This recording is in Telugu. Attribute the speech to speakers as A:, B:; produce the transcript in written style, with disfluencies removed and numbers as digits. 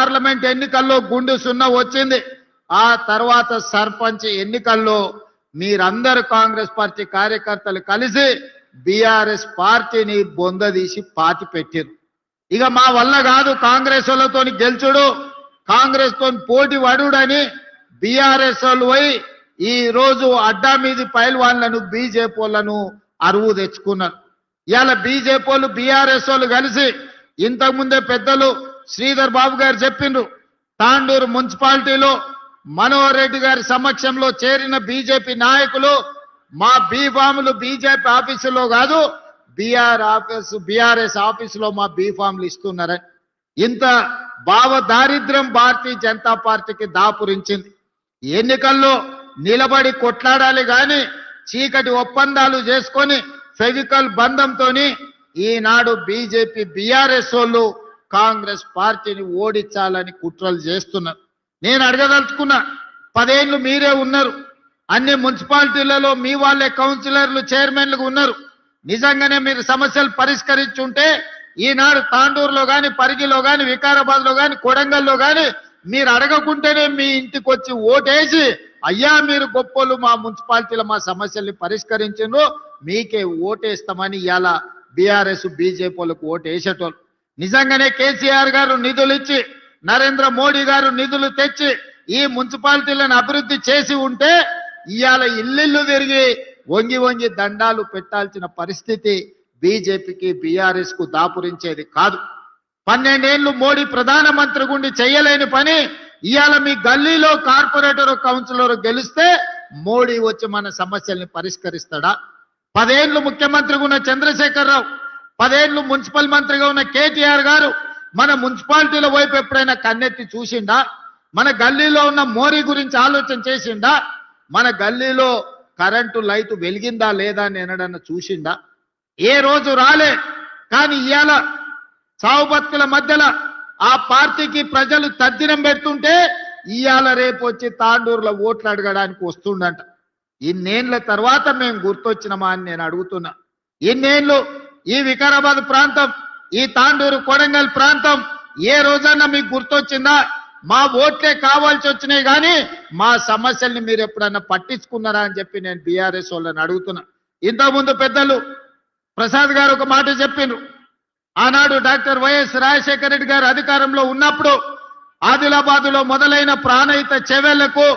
A: పార్లమెంట్ ఎన్నికల్లో గుండు సున్నా వచ్చింది. ఆ తర్వాత సర్పంచ్ ఎన్నికల్లో మీరందరూ కాంగ్రెస్ పార్టీ కార్యకర్తలు కలిసి బీఆర్ఎస్ పార్టీని బొందదీసి పాతి పెట్టారు. ఇక మా వల్ల కాదు కాంగ్రెస్ వాళ్ళతో గెలుచుడు, కాంగ్రెస్ తో పోటీ పడుడని బీఆర్ఎస్ వాళ్ళు పోయి ఈ రోజు అడ్డా మీది పైల్వాన్లను బీజేపీ వాళ్ళను అరువు తెచ్చుకున్నారు. ఇవాళ బీజేపీ వాళ్ళు బీఆర్ఎస్ వాళ్ళు కలిసి ఇంతకుముందే పెద్దలు శ్రీధర్ బాబు గారు చెప్పిండ్రు, తాండూరు మున్సిపాలిటీలో మనోహర్ రెడ్డి గారి సమక్షంలో చేరిన బీజేపీ నాయకులు మా బీఫాములు బీజేపీ ఆఫీసులో కాదు బీఆర్ఎస్ ఆఫీసులో మా బీఫాములు ఇస్తున్నారని. ఇంత భావ దారిద్ర్యం భారతీయ జనతా పార్టీకి దాపురించింది. ఎన్నికల్లో నిలబడి కొట్లాడాలి గాని చీకటి ఒప్పందాలు చేసుకొని ఫెవికల్ బంధంతో ఈనాడు బీజేపీ బీఆర్ఎస్ వాళ్ళు కాంగ్రెస్ పార్టీని ఓడించాలని కుట్రలు చేస్తున్నారు. నేను అడగదలుచుకున్నా, 10 ఏళ్ళు మీరే ఉన్నారు, అన్ని మున్సిపాలిటీలలో మీ వాళ్ళే కౌన్సిలర్లు చైర్మన్లుగా ఉన్నారు. నిజంగానే మీరు సమస్యలు పరిష్కరించుంటే ఈనాడు తాండూరులో కానీ పరిగిలో కానీ వికారాబాద్లో కానీ కొడంగల్లో కానీ మీరు అడగకుంటేనే మీ ఇంటికి వచ్చి ఓటేసి అయ్యా మీరు గొప్పలు మా మున్సిపాలిటీలో మా సమస్యల్ని పరిష్కరించిండ్రు మీకే ఓటేస్తామని ఇవాళ బీఆర్ఎస్ బీజేపీ వాళ్ళకు ఓటేసేటోళ్ళు. నిజంగానే కేసీఆర్ గారు నిధులు ఇచ్చి నరేంద్ర మోడీ గారు నిధులు తెచ్చి ఈ మున్సిపాలిటీలను అభివృద్ధి చేసి ఉంటే ఇవాళ ఇల్లు తిరిగి వంగి వంగి దండాలు పెట్టాల్సిన పరిస్థితి బీజేపీకి బీఆర్ఎస్ కు దాపురించేది కాదు. 12 ఏళ్ళు మోడీ ప్రధానమంత్రి గుండి చేయలేని పని ఇవాళ మీ గల్లీలో కార్పొరేటర్ కౌన్సిలర్ గెలిస్తే మోడీ వచ్చి మన సమస్యల్ని పరిష్కరిస్తాడా? 10 ఏళ్ళు ముఖ్యమంత్రిగా ఉన్న చంద్రశేఖరరావు, 10 ఏళ్ళు మున్సిపల్ మంత్రిగా ఉన్న కేటీఆర్ గారు మన మున్సిపాలిటీల వైపు ఎప్పుడైనా కన్నెత్తి చూసిండా? మన గల్లీలో ఉన్న మోరీ గురించి ఆలోచన చేసిండా? మన గల్లీలో కరెంటు లైట్ వెలిగిందా లేదా అని ఎన్నడన్నా చూసిండా? ఏ రోజు రాలే. కానీ ఇవాళ సావు బతుకుల మధ్యలో ఆ పార్టీకి ప్రజలు తద్దినం పెడుతుంటే ఇవాళ రేపు వచ్చి తాండూరులో ఓట్లు అడగడానికి వస్తుండంట. ఇన్నేళ్ల తర్వాత మేము గుర్తొచ్చినమా అని నేను అడుగుతున్నా. ఇన్నేళ్ళు ఈ వికారాబాద్ ప్రాంతం, ఈ తాండూరు కొడంగల్ ప్రాంతం ఏ రోజన్నా మీకు గుర్తొచ్చిందా? మా ఓట్లే కావాల్సి వచ్చినాయి కానీ మా సమస్యల్ని మీరు ఎప్పుడన్నా పట్టించుకున్నారా అని చెప్పి నేను బీఆర్ఎస్ వాళ్ళని అడుగుతున్నా. ఇంతకుముందు పెద్దలు ప్రసాద్ గారు ఒక మాట చెప్పిండ్రు. ఆనాడు డాక్టర్ వైఎస్ రాజశేఖర రెడ్డి గారు అధికారంలో ఉన్నప్పుడు ఆదిలాబాదులో మొదలైన ప్రాణహిత చెవెళ్లకు